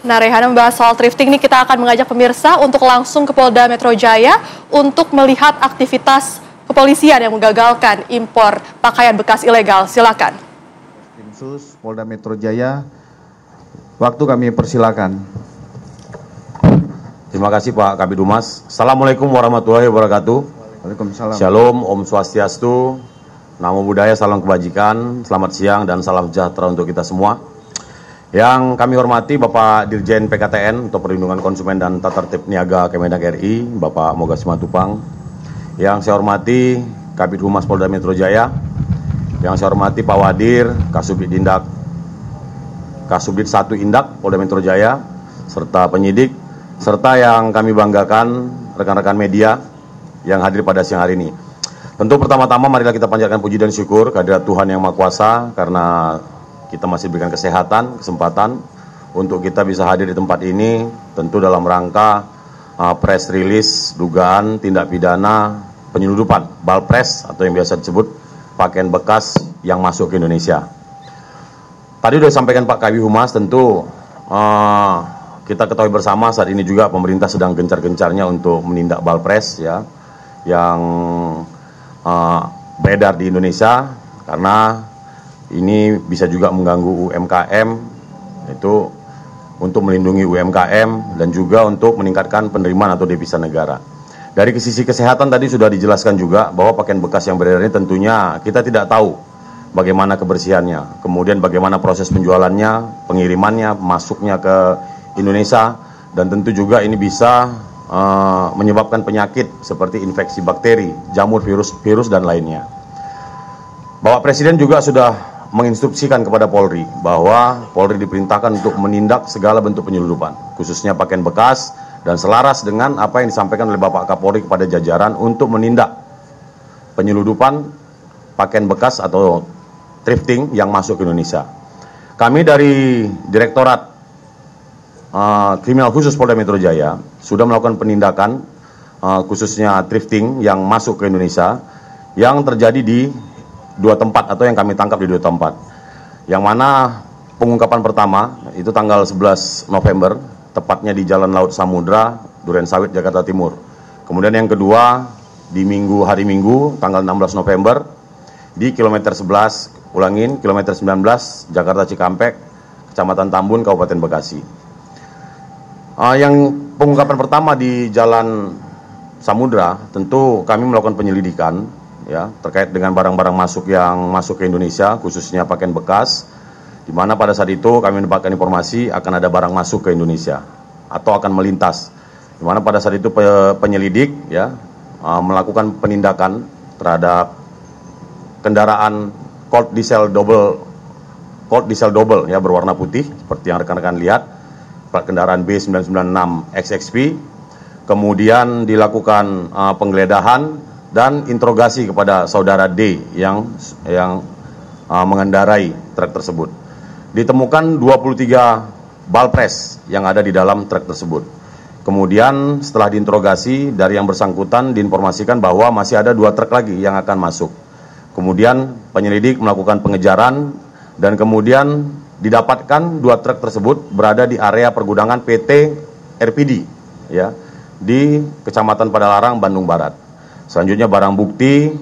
Nah, Rehana, membahas soal thrifting nih, kita akan mengajak pemirsa untuk langsung ke Polda Metro Jaya untuk melihat aktivitas kepolisian yang menggagalkan impor pakaian bekas ilegal. Silakan. Tim Sus Polda Metro Jaya, waktu kami persilakan. Terima kasih Pak Kabid Humas. Assalamualaikum warahmatullahi wabarakatuh. Waalaikumsalam. Shalom, Om Swastiastu, Namo Buddhaya, salam kebajikan, selamat siang dan salam sejahtera untuk kita semua. Yang kami hormati Bapak Dirjen PKTN untuk Perlindungan Konsumen dan Tata Tertib Niaga Kemendag RI, Bapak Moga Simatupang. Yang saya hormati Kabid Humas Polda Metro Jaya. Yang saya hormati Pak Wadir, Kasubdit 1 Indak Polda Metro Jaya, serta penyidik, serta yang kami banggakan rekan-rekan media yang hadir pada siang hari ini. Tentu pertama-tama marilah kita panjatkan puji dan syukur kehadirat Tuhan Yang Maha Kuasa karena kita masih diberikan kesehatan, kesempatan untuk kita bisa hadir di tempat ini, tentu dalam rangka press release dugaan tindak pidana penyeludupan, balpres atau yang biasa disebut pakaian bekas yang masuk ke Indonesia. Tadi sudah disampaikan Pak Kabid Humas, tentu kita ketahui bersama saat ini juga pemerintah sedang gencar-gencarnya untuk menindak balpres ya, yang beredar di Indonesia, karena ini bisa juga mengganggu UMKM, itu untuk melindungi UMKM dan juga untuk meningkatkan penerimaan atau devisa negara. Dari sisi kesehatan tadi sudah dijelaskan juga bahwa pakaian bekas yang beredar ini tentunya kita tidak tahu bagaimana kebersihannya, kemudian bagaimana proses penjualannya, pengirimannya, masuknya ke Indonesia, dan tentu juga ini bisa menyebabkan penyakit seperti infeksi bakteri, jamur, virus dan lainnya. Bapak Presiden juga sudah menginstruksikan kepada Polri bahwa Polri diperintahkan untuk menindak segala bentuk penyeludupan, khususnya pakaian bekas, dan selaras dengan apa yang disampaikan oleh Bapak Kapolri kepada jajaran untuk menindak penyeludupan pakaian bekas atau thrifting yang masuk ke Indonesia. Kami dari Direktorat Kriminal Khusus Polda Metro Jaya sudah melakukan penindakan khususnya thrifting yang masuk ke Indonesia yang terjadi di dua tempat atau yang kami tangkap di dua tempat. Yang mana pengungkapan pertama itu tanggal 11 November, tepatnya di Jalan Laut Samudra, Duren Sawit, Jakarta Timur. Kemudian yang kedua di hari Minggu tanggal 16 November di kilometer 11, ulangin, kilometer 19, Jakarta Cikampek, Kecamatan Tambun, Kabupaten Bekasi. Yang pengungkapan pertama di Jalan Samudra, tentu kami melakukan penyelidikan ya terkait dengan barang-barang masuk yang masuk ke Indonesia, khususnya pakaian bekas, di mana pada saat itu kami mendapatkan informasi akan ada barang masuk ke Indonesia atau akan melintas, di mana pada saat itu penyelidik ya melakukan penindakan terhadap kendaraan Colt diesel double ya berwarna putih seperti yang rekan-rekan lihat, plat kendaraan B996 XXP. Kemudian dilakukan penggeledahan dan interogasi kepada saudara D yang mengendarai truk tersebut. Ditemukan 23 balpres yang ada di dalam truk tersebut. Kemudian setelah diinterogasi dari yang bersangkutan diinformasikan bahwa masih ada 2 truk lagi yang akan masuk. Kemudian penyelidik melakukan pengejaran dan kemudian didapatkan 2 truk tersebut berada di area pergudangan PT RPD ya di Kecamatan Padalarang, Bandung Barat. Selanjutnya barang bukti,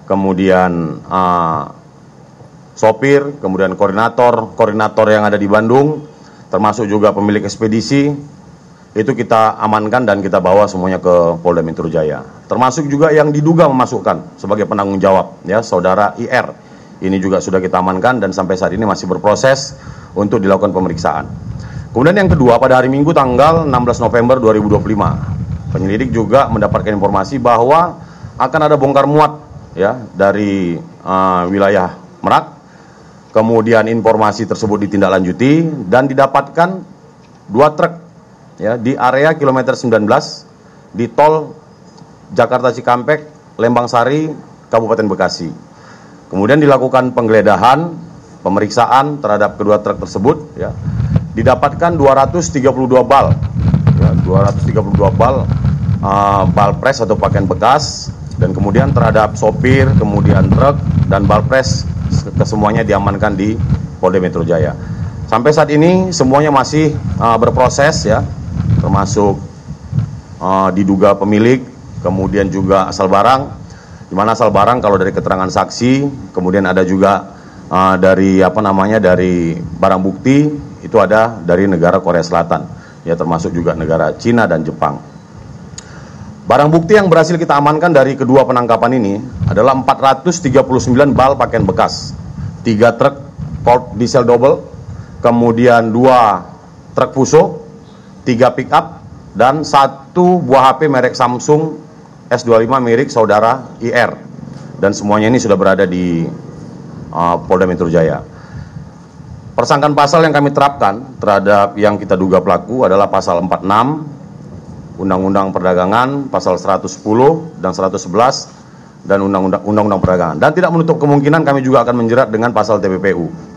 kemudian sopir, kemudian koordinator yang ada di Bandung, termasuk juga pemilik ekspedisi, itu kita amankan dan kita bawa semuanya ke Polda Metro Jaya. Termasuk juga yang diduga memasukkan sebagai penanggung jawab, ya, saudara IR. Ini juga sudah kita amankan dan sampai saat ini masih berproses untuk dilakukan pemeriksaan. Kemudian yang kedua, pada hari Minggu tanggal 16 November 2025, penyelidik juga mendapatkan informasi bahwa akan ada bongkar muat ya dari wilayah Merak. Kemudian informasi tersebut ditindaklanjuti dan didapatkan 2 truk ya di area kilometer 19 di tol Jakarta Cikampek, Lembang Sari, Kabupaten Bekasi. Kemudian dilakukan penggeledahan, pemeriksaan terhadap kedua truk tersebut ya. Didapatkan 232 bal ya, 232 bal balpres atau pakaian bekas, dan kemudian terhadap sopir, kemudian truk dan balpres kesemuanya diamankan di Polda Metro Jaya. Sampai saat ini semuanya masih berproses ya, termasuk diduga pemilik, kemudian juga asal barang, di mana asal barang kalau dari keterangan saksi, kemudian ada juga dari dari barang bukti itu ada dari negara Korea Selatan, ya termasuk juga negara Cina dan Jepang. Barang bukti yang berhasil kita amankan dari kedua penangkapan ini adalah 439 bal pakaian bekas, 3 truk Ford diesel double, kemudian 2 truk Fuso, 3 pick up, dan 1 buah HP merek Samsung S25 milik saudara IR. Dan semuanya ini sudah berada di Polda Metro Jaya. Persangkaan pasal yang kami terapkan terhadap yang kita duga pelaku adalah pasal 46 Undang-Undang Perdagangan, pasal 110 dan 111 dan Undang-Undang Perdagangan. Dan tidak menutup kemungkinan kami juga akan menjerat dengan pasal TPPU.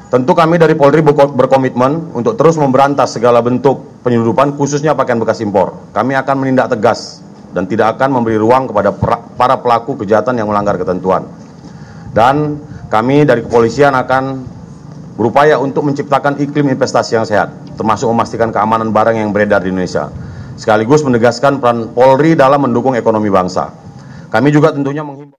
Tentu kami dari Polri berkomitmen untuk terus memberantas segala bentuk penyeludupan, khususnya pakaian bekas impor. Kami akan menindak tegas dan tidak akan memberi ruang kepada para pelaku kejahatan yang melanggar ketentuan. Dan kami dari kepolisian akan berupaya untuk menciptakan iklim investasi yang sehat, termasuk memastikan keamanan barang yang beredar di Indonesia, sekaligus menegaskan peran Polri dalam mendukung ekonomi bangsa. Kami juga tentunya menghimbau